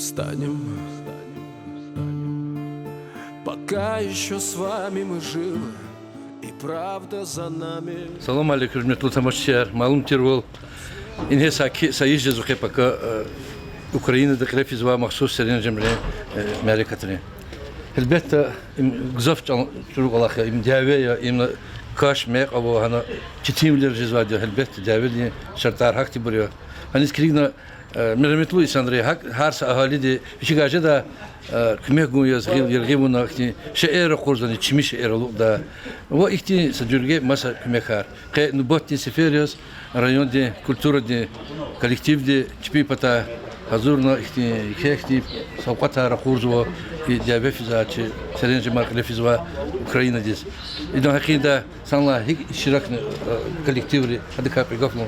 Встанем, пока еще с вами мы живы, и правда за нами. Салам алейкум, hürmetli tamashchilar. Ma'lum tergol. İnhe sayıcı zuke paka Ukrayna'da krefiz ve mahsus serin cemre memleketine. Elbette gzaf çocuk olarak im dave ya im kaş mek abo hana çitimler cezvadi elbette dave şartlar hakti buraya. Hani skrigna merhametli insanları her ahali de işgaje da kümek günyaz yergimuna ki şehir kurzani çimi şehir da o ihti sadürge masa kümekar. Ke nubatni seferiz rayonda kültürde kolektivde çipi pata hazırna ihti savqata kurzu ki dave fizatçı serenci markle fizva Ukrayna diz. İdan hakida sanla hiç iştirak kolektivri hadi kapı gaflon.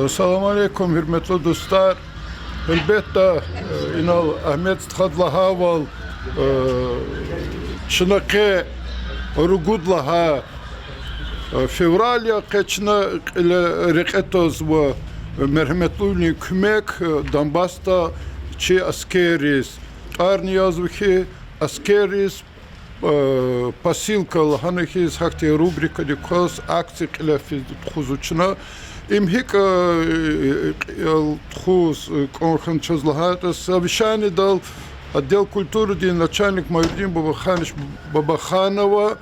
Assalamu alaikum, hürmetli dostlar. Elbette inal Ahmet Khadlahaval çınake rugudlaha fevralya kaçına reketoz ve merhametli kümek Donbas'ta çi askeris arniyazvki askeris pasilkal hanıkiz hakti rubrika dikos aksi qlefiz xuzuçna имхик тхус конханчозлахата совещание дал отдел культуры дин начальник Майдин Бабаханова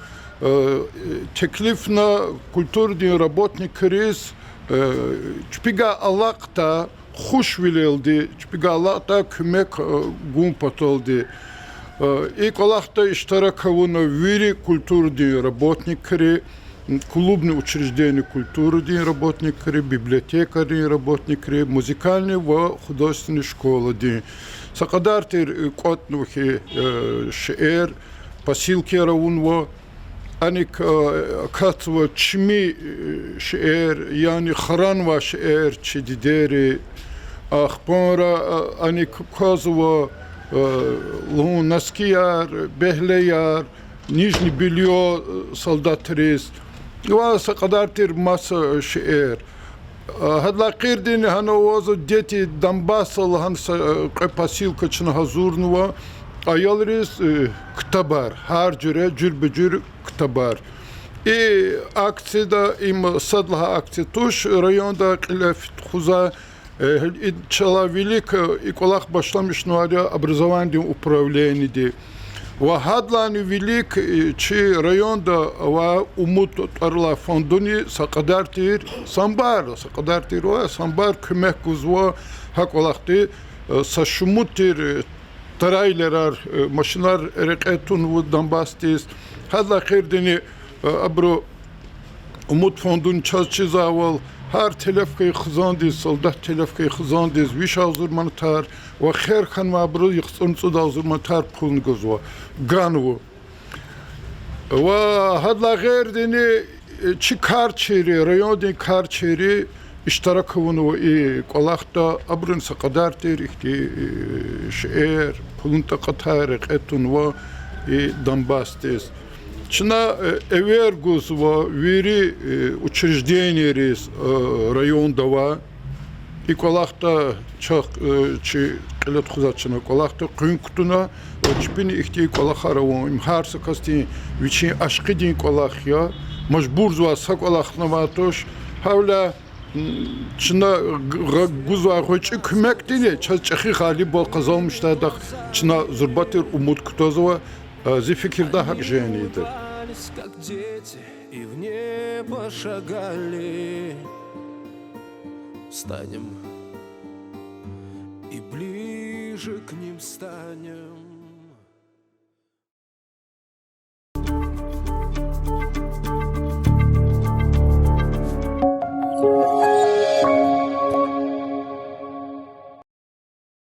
теклиф на культуры дин работник крис чпига алакта хуш вилелди чпига алакта кümек гум потолди и колахта иштаракавуна вири культуры дин работник кри клубные учреждения культуры, день работников, библиотека, день работников, музыкальные и художественные школы, день. Сакадартир котнухи шеэр, посилки раунво, аник катва чми шеэр, яни хранва шеэр, чидидери, ахпора, аник козва, лун наскияр, бехлеяр, нижний белье солдатрис. Иваса кадартир масса шеэр. Хадла кирдин хановозу дети Донбасса ханса посилка чна хазурнува аялрис ктабар харджуре джурбежур ктабар. И акцияда им садла акция туш районда клеф хуза человек и колах башламыш нуаря образование управление. Вахадлани велик чи районда ва умут арла фондуни сакадартир ва самбар кümек кузва хаколахти сашумутир тарайлерар машинар рекетун в Донбастис хадла кирдини абро умут фондун чазчизавал هر تلفکی خزاندی солдат تلفکی خزاندی ویش آزرمانتر و خیر خان مابرو یخسون صد آزرمانتر پول گذوا گانو و هدلا غیر دینی چی کار چیری رایون دین کار چیری اشتراک ونو ای کلاختا ابرون سقدار تیریختی شعر پولن تقطار قطون و Донбастис. Чина эвергус во вири учреждения рис райондава и колахта чак чи келет хузачна колахта кунктуна чпини ихти колахараво им харса касти вичи ашқидин колахя мажбур зва саколахнаватош хавла чина гузва хочи кумектине чачхи хали бол казалмыштадах чина зурбатир умут кутозова Зификирда хак жениды. Как дети и в небо шагали. Встанем и ближе к ним станем.